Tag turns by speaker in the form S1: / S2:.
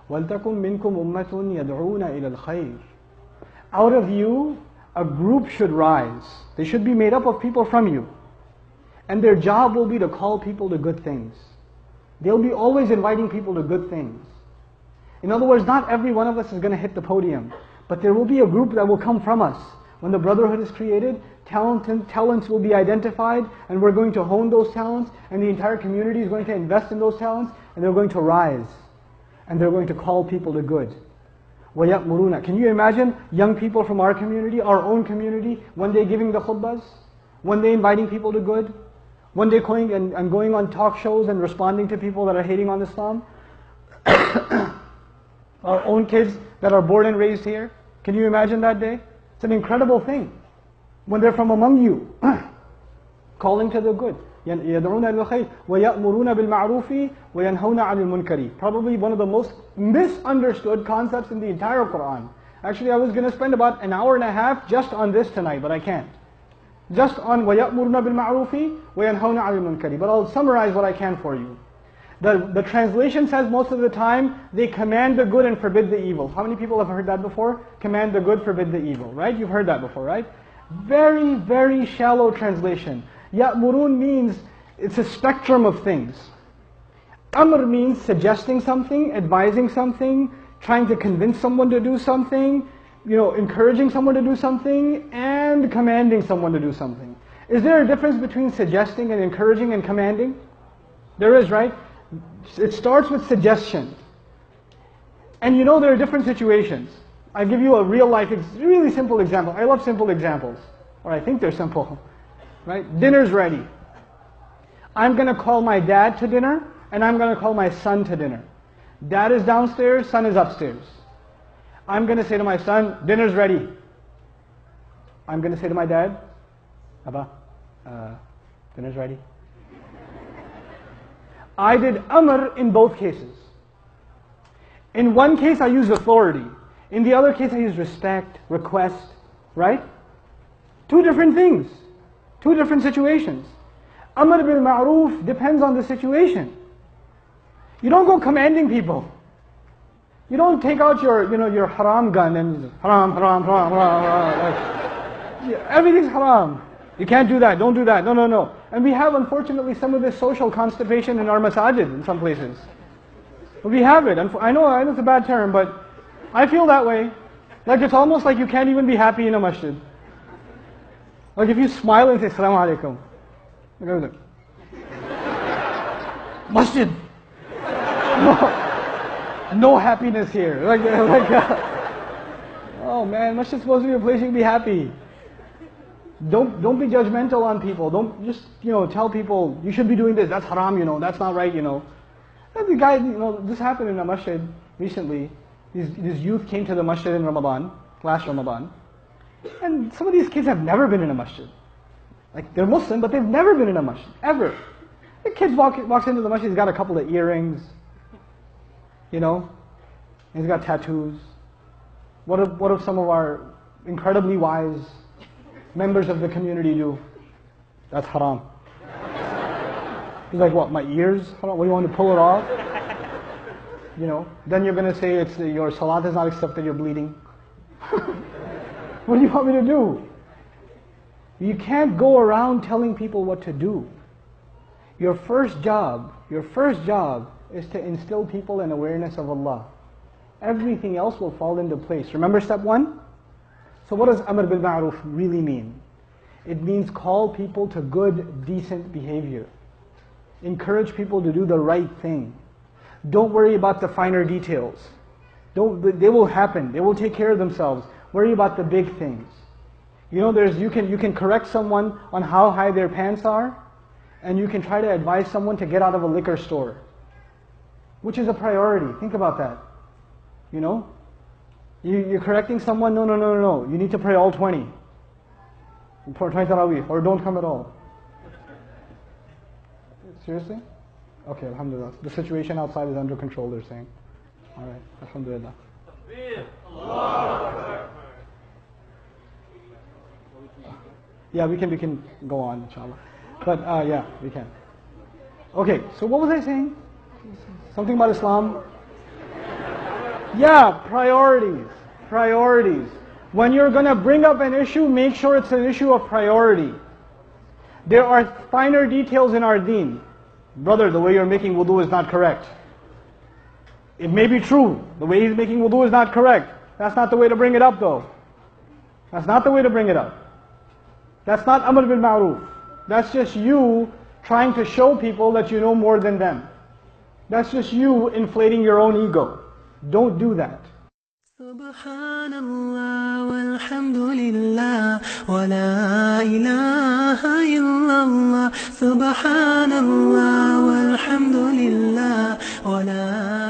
S1: وَلْتَكُمْ مِنْكُمْ أُمَّةٌ يَدْعُونَ إِلَى الْخَيْرِ. Out of you, a group should rise. They should be made up of people from you. And their job will be to call people to good things. They'll be always inviting people to good things. In other words, not every one of us is going to hit the podium, but there will be a group that will come from us. When the brotherhood is created, talents will be identified, and we're going to hone those talents, and the entire community is going to invest in those talents, and they're going to rise. And they're going to call people to good. وَيَأْمُرُونَ. Can you imagine young people from our community, our own community, one day giving the khutbahs, one day inviting people to good, one day going and going on talk shows and responding to people that are hating on Islam? Our own kids that are born and raised here. Can you imagine that day? It's an incredible thing. When they're from among you, calling to the good. يَدْعُونَ إِلَى الْخَيْرِ وَيَأْمُرُونَ بِالْمَعْرُوفِ وَيَنْهَوْنَ عَنِ الْمُنْكَرِ. Probably one of the most misunderstood concepts in the entire Quran. Actually, I was going to spend about an hour and a half just on this tonight, but I can't. Just on وَيَأْمُرُونَ بِالْمَعْرُوفِ وَيَنْهَوْنَ عَنِ الْمُنْكَرِ. But I'll summarize what I can for you. The translation says most of the time, they command the good and forbid the evil. How many people have heard that before? Command the good, forbid the evil, right? You've heard that before, right? Very, very shallow translation. Ya'murun means, it's a spectrum of things. Amr means suggesting something, advising something, trying to convince someone to do something, encouraging someone to do something, and commanding someone to do something. Is there a difference between suggesting and encouraging and commanding? There is, right? It starts with suggestion. And there are different situations. I'll give you a real life, really simple example. I love simple examples. Or I think they're simple. Right? Dinner's ready. I'm going to call my dad to dinner, and I'm going to call my son to dinner. Dad is downstairs, son is upstairs. I'm going to say to my son, dinner's ready. I'm going to say to my dad, Abba, dinner's ready. I did amr in both cases. In one case I used authority. In the other case I used respect, request, right? Two different things. Two different situations. Amr bil ma'roof depends on the situation. You don't go commanding people. You don't take out your haram gun and haram, haram, haram, haram, haram. Like, everything's haram. You can't do that, don't do that, no. And we have, unfortunately, some of this social constipation in our masajid in some places. We have it. I know it's a bad term, but I feel that way. Like it's almost like you can't even be happy in a masjid. Like if you smile and say, Assalamu alaikum. Masjid. No happiness here. Oh man, masjid's supposed to be a place you can be happy. Don't be judgmental on people. Don't just tell people you should be doing this. That's haram. That's not right. And the guy, this happened in a masjid recently. These youth came to the masjid in Ramadan, last Ramadan, and some of these kids have never been in a masjid. Like they're Muslim, but they've never been in a masjid ever. The kid walks into the masjid. He's got a couple of earrings. And he's got tattoos. What if some of our incredibly wise members of the community do? That's haram. He's like, what, my ears? What, do you want to pull it off? Then you're going to say your salat is not accepted, you're bleeding. What do you want me to do? You can't go around telling people what to do. Your first job is to instill people in awareness of Allah. Everything else will fall into place. Remember step one? So what does Amr bil Ma'ruf really mean? It means call people to good, decent behavior. Encourage people to do the right thing. Don't worry about the finer details. They will happen. They will take care of themselves. Worry about the big things. You can correct someone on how high their pants are, and you can try to advise someone to get out of a liquor store. Which is a priority. Think about that. You're correcting someone, no. You need to pray all 20. Pray Tarawih, or don't come at all. Seriously? Okay, alhamdulillah. The situation outside is under control, they're saying. Alright, alhamdulillah. Yeah, we can go on, inshallah. But yeah, we can. Okay, so what was I saying? Something about Islam? Yeah, priorities. Priorities. When you're going to bring up an issue, make sure it's an issue of priority. There are finer details in our deen. Brother, the way you're making wudu is not correct. It may be true. The way he's making wudu is not correct. That's not the way to bring it up though. That's not the way to bring it up. That's not amr bil ma'roof. That's just you trying to show people that you know more than them. That's just you inflating your own ego. Don't do that.
S2: Subhanallah walhamdulillah wa la ilaha illallah. Subhanallah walhamdulillah wa la